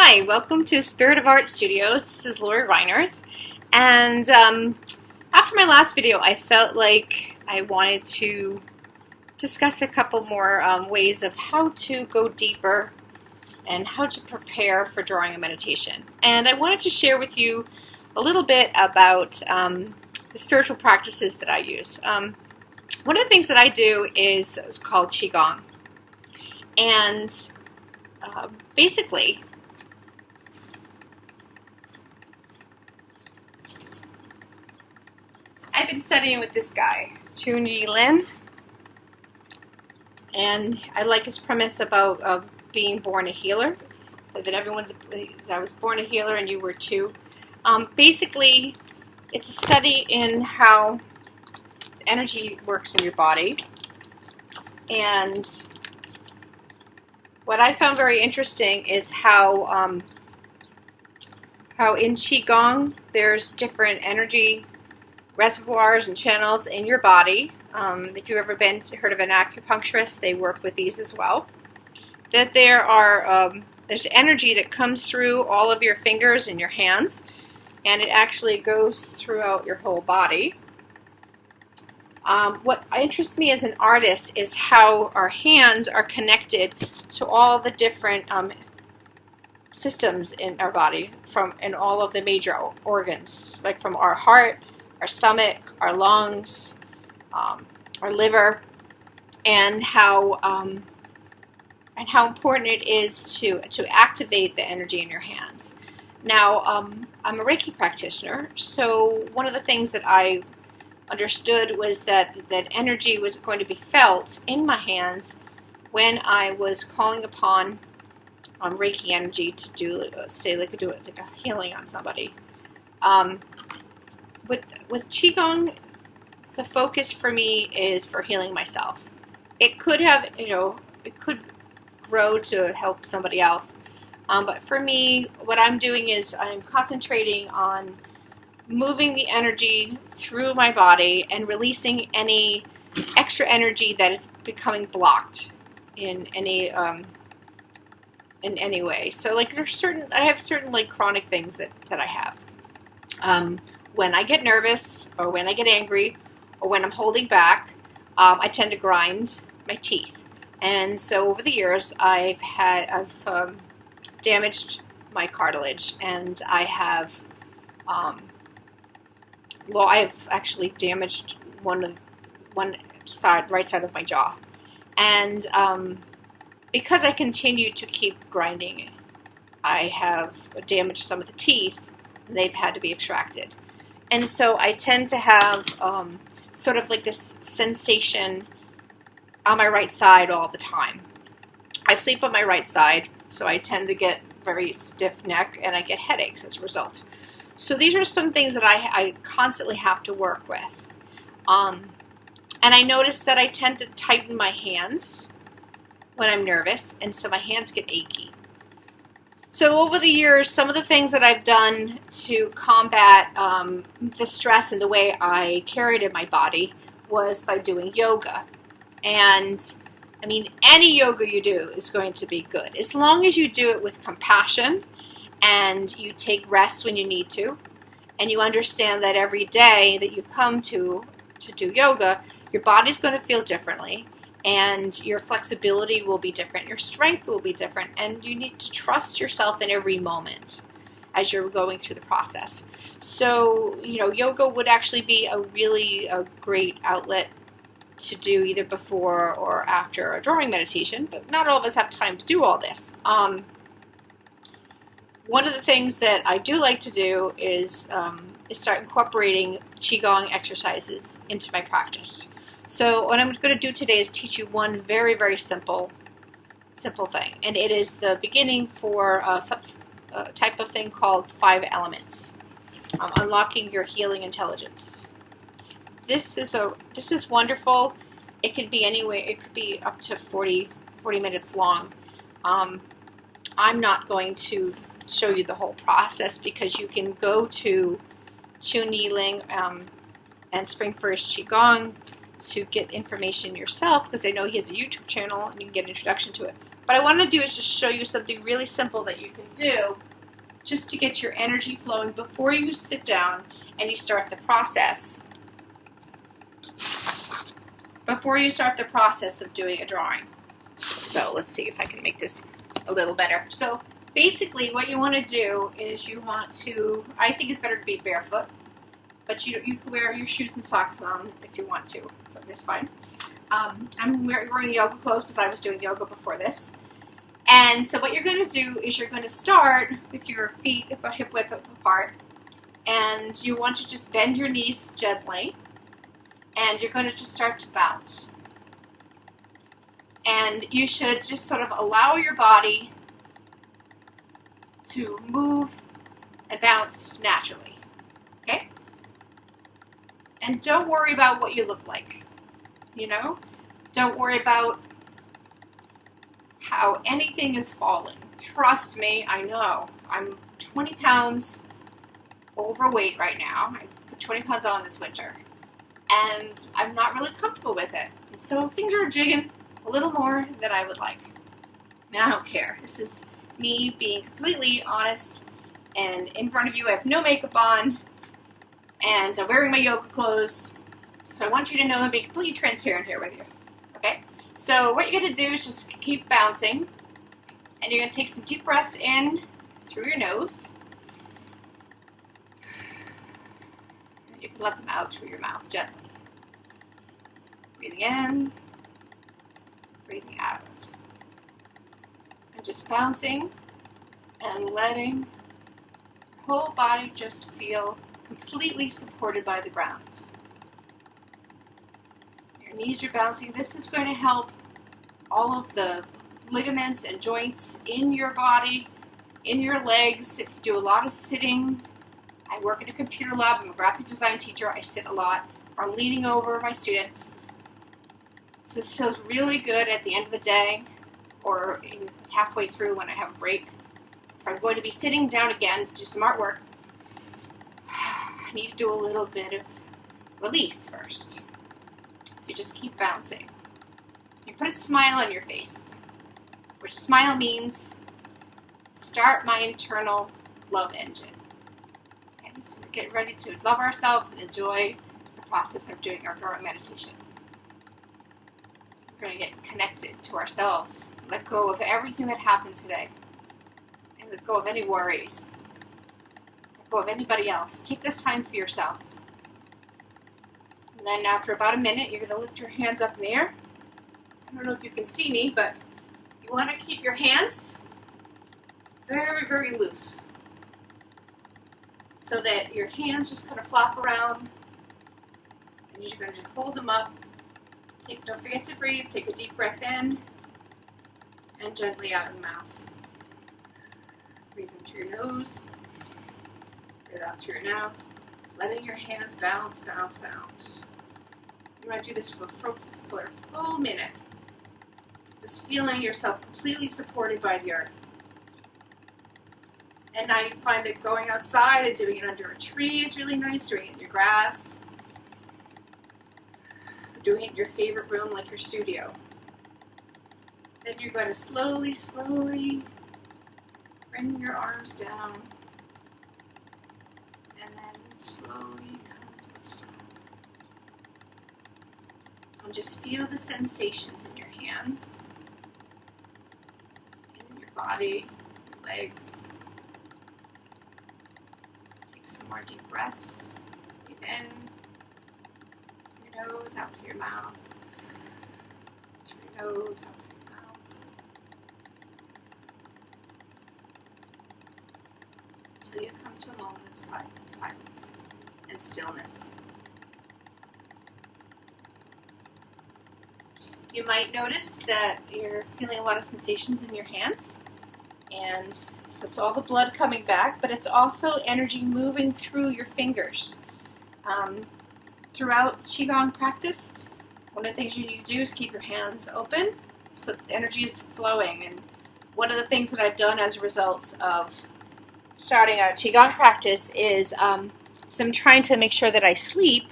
Hi, welcome to Spirit of Art Studios. This is Lori Reinerth, and after my last video I felt like I wanted to discuss a couple more ways of how to go deeper and how to prepare for drawing a meditation. And I wanted to share with you a little bit about the spiritual practices that I use. One of the things that I do is called Qigong, and basically I've been studying with this guy, Lin, and I like his premise about being born a healer, that I was born a healer and you were too. Basically, it's a study in how energy works in your body, and what I found very interesting is how in Qigong there's different energy reservoirs and channels in your body. If you've ever heard of an acupuncturist, they work with these as well. That there's energy that comes through all of your fingers and your hands, and it actually goes throughout your whole body. What interests me as an artist is how our hands are connected to all the different systems in our body, in all of the major organs, like from our heart, our stomach, our lungs, our liver, and how important it is to activate the energy in your hands. Now, I'm a Reiki practitioner, so one of the things that I understood was that energy was going to be felt in my hands when I was calling upon Reiki energy to do, like a healing on somebody. With Qigong, the focus for me is for healing myself. It could have, it could grow to help somebody else. But for me, what I'm doing is I'm concentrating on moving the energy through my body and releasing any extra energy that is becoming blocked in any way. So like I have certain like chronic things that I have. When I get nervous, or when I get angry, or when I'm holding back, I tend to grind my teeth. And so over the years, I've damaged my cartilage, and I've actually damaged one side, right side of my jaw. And because I continue to keep grinding, I have damaged some of the teeth, and they've had to be extracted. And so I tend to have sort of like this sensation on my right side all the time. I sleep on my right side, so I tend to get very stiff neck, and I get headaches as a result. So these are some things that I constantly have to work with. And I notice that I tend to tighten my hands when I'm nervous, and so my hands get achy. So over the years, some of the things that I've done to combat the stress and the way I carried in my body was by doing yoga. And I mean, any yoga you do is going to be good, as long as you do it with compassion and you take rest when you need to, and you understand that every day that you come to do yoga, your body's going to feel differently, and your flexibility will be different, your strength will be different, and you need to trust yourself in every moment as you're going through the process. So, yoga would actually be a great outlet to do either before or after a drawing meditation, but not all of us have time to do all this. One of the things that I do like to do is start incorporating Qigong exercises into my practice. So what I'm going to do today is teach you one very, very simple thing, and it is the beginning for a type of thing called 5 elements, unlocking your healing intelligence. This is wonderful. It could be anywhere. It could be up to 40 minutes long. I'm not going to show you the whole process, because you can go to Ling and Spring First Qigong to get information yourself, because I know he has a YouTube channel and you can get an introduction to it. What I want to do is just show you something really simple that you can do just to get your energy flowing before you sit down and you start the process. Before you start the process of doing a drawing. So let's see if I can make this a little better. So basically what you want to do is you want to, I think it's better to be barefoot, but you can wear your shoes and socks on if you want to, so it's fine. I'm wearing yoga clothes because I was doing yoga before this. And so what you're going to do is you're going to start with your feet about hip width apart, and you want to just bend your knees gently, and you're going to just start to bounce. And you should just sort of allow your body to move and bounce naturally, okay? And don't worry about what you look like, you know? Don't worry about how anything is falling. Trust me, I know. I'm 20 pounds overweight right now. I put 20 pounds on this winter. And I'm not really comfortable with it. And so things are jigging a little more than I would like. And I don't care. This is me being completely honest, and in front of you I have no makeup on, and I'm wearing my yoga clothes, so I want you to know I'm being completely transparent here with you, okay? So what you're going to do is just keep bouncing, and you're going to take some deep breaths in through your nose, and you can let them out through your mouth gently. Breathing in, breathing out. And just bouncing and letting the whole body just feel completely supported by the ground. Your knees are bouncing. This is going to help all of the ligaments and joints in your body, in your legs. If you do a lot of sitting, I work in a computer lab. I'm a graphic design teacher. I sit a lot. Or I'm leaning over my students. So this feels really good at the end of the day, or halfway through when I have a break. If I'm going to be sitting down again to do some artwork, I need to do a little bit of release first. So you just keep bouncing. You put a smile on your face, which smile means start my internal love engine. Okay, so we're getting ready to love ourselves and enjoy the process of doing our drawing meditation. We're going to get connected to ourselves, let go of everything that happened today, and let go of any worries, let go of anybody else. Take this time for yourself. And then after about a minute, you're going to lift your hands up in the air. I don't know if you can see me, but you want to keep your hands very, very loose, so that your hands just kind of flop around, and you're going to just hold them up. Don't forget to breathe. Take a deep breath in and gently out in the mouth. Breathe in through your nose. Breathe out through your mouth. Letting your hands bounce, bounce, bounce. You want to do this for a full minute. Just feeling yourself completely supported by the earth. And now you find that going outside and doing it under a tree is really nice, doing it in your grass, doing it in your favorite room like your studio. Then you're going to slowly, slowly bring your arms down, and then slowly come to a stop. And just feel the sensations in your hands, and in your body, your legs. Take some more deep breaths. Breathe in. Nose, out through your mouth, through your nose, out through your mouth, until you come to a moment of silence and stillness. You might notice that you're feeling a lot of sensations in your hands, and so it's all the blood coming back, but it's also energy moving through your fingers. Throughout Qigong practice, one of the things you need to do is keep your hands open so that the energy is flowing. And one of the things that I've done as a result of starting out Qigong practice is so I'm trying to make sure that I sleep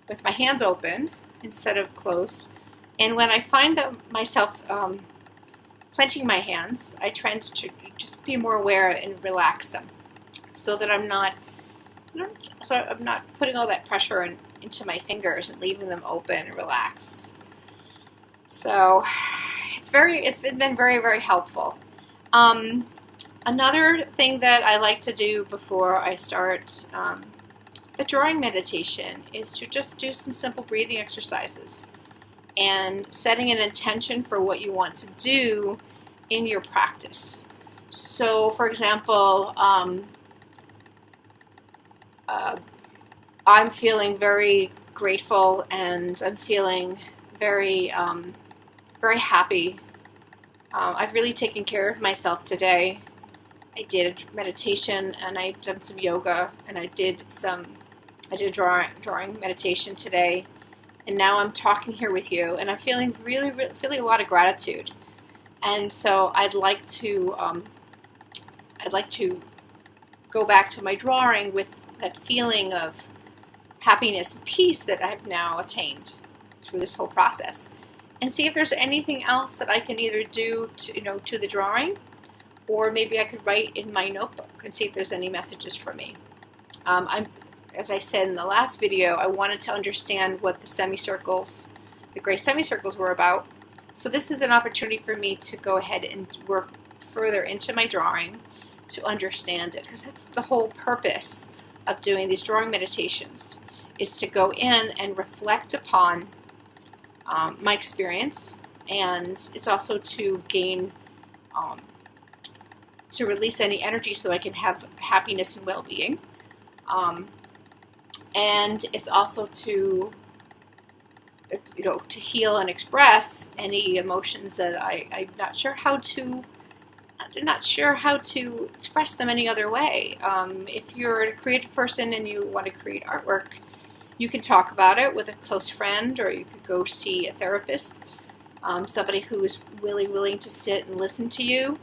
with my hands open instead of closed. And when I find that myself clenching my hands, I tend to just be more aware and relax them, so that I'm not putting all that pressure into my fingers and leaving them open and relaxed. So it's been very, very helpful. Another thing that I like to do before I start the drawing meditation is to just do some simple breathing exercises and setting an intention for what you want to do in your practice. So, for example, I'm feeling very grateful, and I'm feeling very, very happy. I've really taken care of myself today. I did a meditation, and I've done some yoga, and I did a drawing meditation today, and now I'm talking here with you, and I'm feeling feeling a lot of gratitude. And so I'd like to go back to my drawing with that feeling of happiness and peace that I've now attained through this whole process, and see if there's anything else that I can either do to the drawing, or maybe I could write in my notebook and see if there's any messages for me. As I said in the last video, I wanted to understand what the semicircles, the gray semicircles, were about. So this is an opportunity for me to go ahead and work further into my drawing to understand it, because that's the whole purpose of doing these drawing meditations, is to go in and reflect upon my experience, and it's also to gain, to release any energy so I can have happiness and well-being, and it's also to to heal and express any emotions that I'm not sure how to express them any other way. If you're a creative person and you want to create artwork, you can talk about it with a close friend, or you could go see a therapist, somebody who is really willing to sit and listen to you,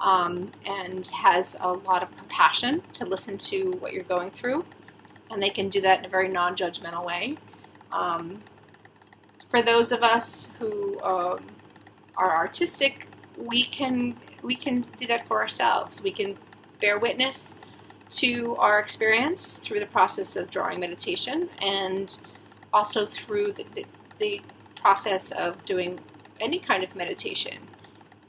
and has a lot of compassion to listen to what you're going through, and they can do that in a very non-judgmental way. For those of us who are artistic, we can do that for ourselves. We can bear witness to our experience through the process of drawing meditation, and also through the process of doing any kind of meditation.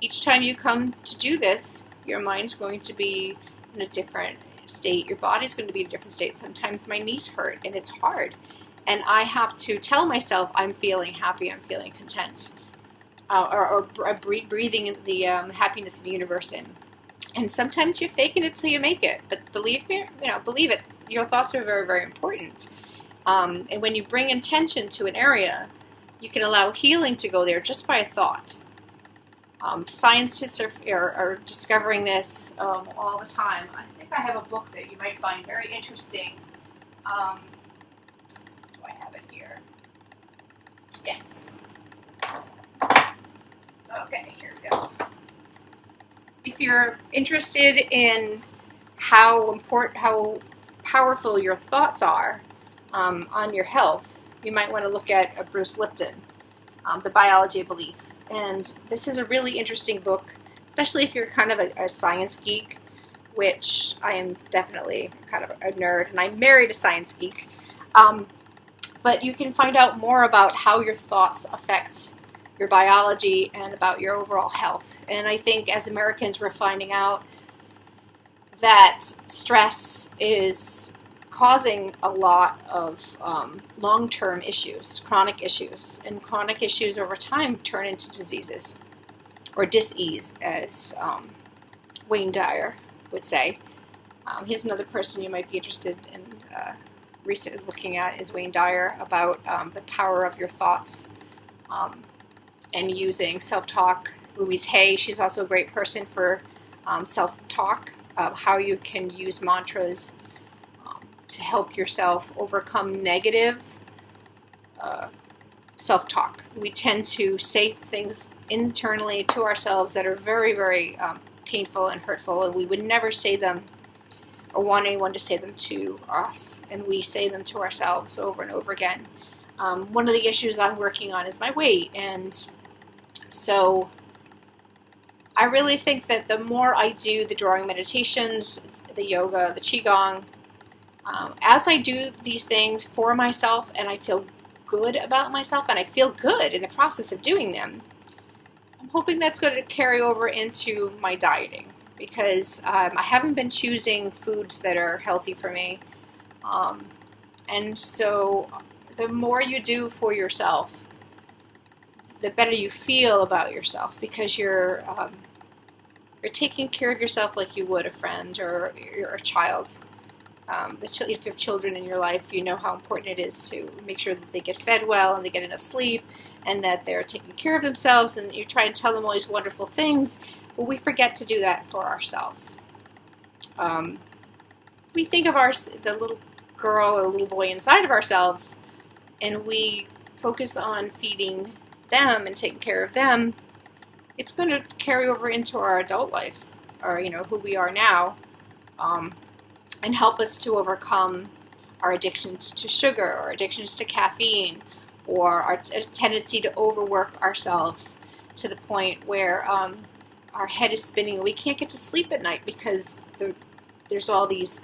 Each time you come to do this, your mind's going to be in a different state. Your body's going to be in a different state. Sometimes my knees hurt and it's hard, and I have to tell myself I'm feeling happy, I'm feeling content, or breathing the happiness of the universe in. And sometimes you fake it until you make it. But believe me, believe it. Your thoughts are very, very important. And when you bring intention to an area, you can allow healing to go there just by a thought. Scientists are discovering this all the time. I think I have a book that you might find very interesting. Do I have it here? Yes. Okay, here we go. If you're interested in how powerful your thoughts are on your health, you might want to look at Bruce Lipton, The Biology of Belief. And this is a really interesting book, especially if you're kind of a science geek, which I am definitely kind of a nerd, and I married a science geek. But you can find out more about how your thoughts affect your biology and about your overall health. And I think as Americans, we're finding out that stress is causing a lot of long-term issues, chronic issues. And chronic issues over time turn into diseases, or dis-ease, as Wayne Dyer would say. He's another person you might be interested in recently looking at, is Wayne Dyer, about the power of your thoughts, and using self-talk. Louise Hay, she's also a great person for self-talk, how you can use mantras to help yourself overcome negative self-talk. We tend to say things internally to ourselves that are very, very painful and hurtful, and we would never say them or want anyone to say them to us, and we say them to ourselves over and over again. One of the issues I'm working on is my weight, and so I really think that the more I do the drawing meditations, the yoga, the Qigong, as I do these things for myself and I feel good about myself and I feel good in the process of doing them, I'm hoping that's going to carry over into my dieting, because I haven't been choosing foods that are healthy for me. And so the more you do for yourself, the better you feel about yourself, because you're taking care of yourself like you would a friend or a child. If you have children in your life, you know how important it is to make sure that they get fed well and they get enough sleep and that they're taking care of themselves, and you try and tell them all these wonderful things, but we forget to do that for ourselves. We think of the little girl or little boy inside of ourselves, and we focus on feeding them and taking care of them. It's going to carry over into our adult life, or who we are now, and help us to overcome our addictions to sugar, or addictions to caffeine, or our tendency to overwork ourselves to the point where our head is spinning and we can't get to sleep at night because there's all these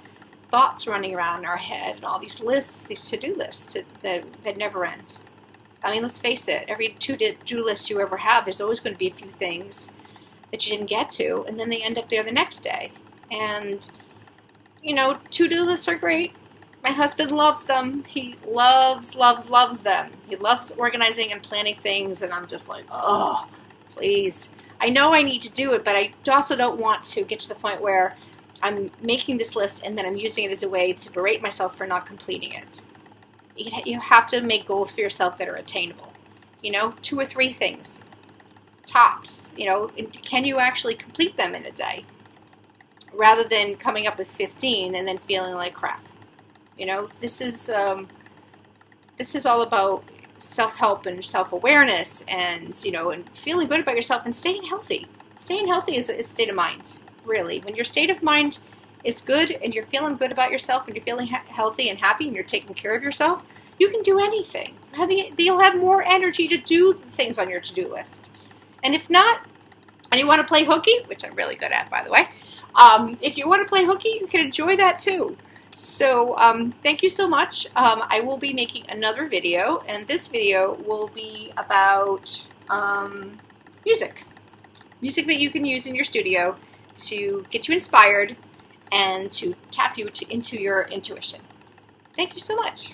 thoughts running around in our head and all these lists, these to-do lists that never end. I mean, let's face it, every to-do list you ever have, there's always going to be a few things that you didn't get to, and then they end up there the next day. And, to-do lists are great. My husband loves them. He loves them. He loves organizing and planning things, and I'm just like, oh, please. I know I need to do it, but I also don't want to get to the point where I'm making this list and then I'm using it as a way to berate myself for not completing it. You have to make goals for yourself that are attainable. 2 or 3 things. Tops. Can you actually complete them in a day? Rather than coming up with 15 and then feeling like crap. This is all about self-help and self-awareness and, and feeling good about yourself and staying healthy. Staying healthy is a state of mind, really. When your state of mind is good and you're feeling good about yourself and you're feeling healthy and happy and you're taking care of yourself, you can do anything. You'll have more energy to do things on your to-do list. And if not, and you want to play hooky, which I'm really good at, by the way, if you want to play hooky, you can enjoy that too. So thank you so much. I will be making another video, and this video will be about music. Music that you can use in your studio to get you inspired and to tap you into your intuition. Thank you so much.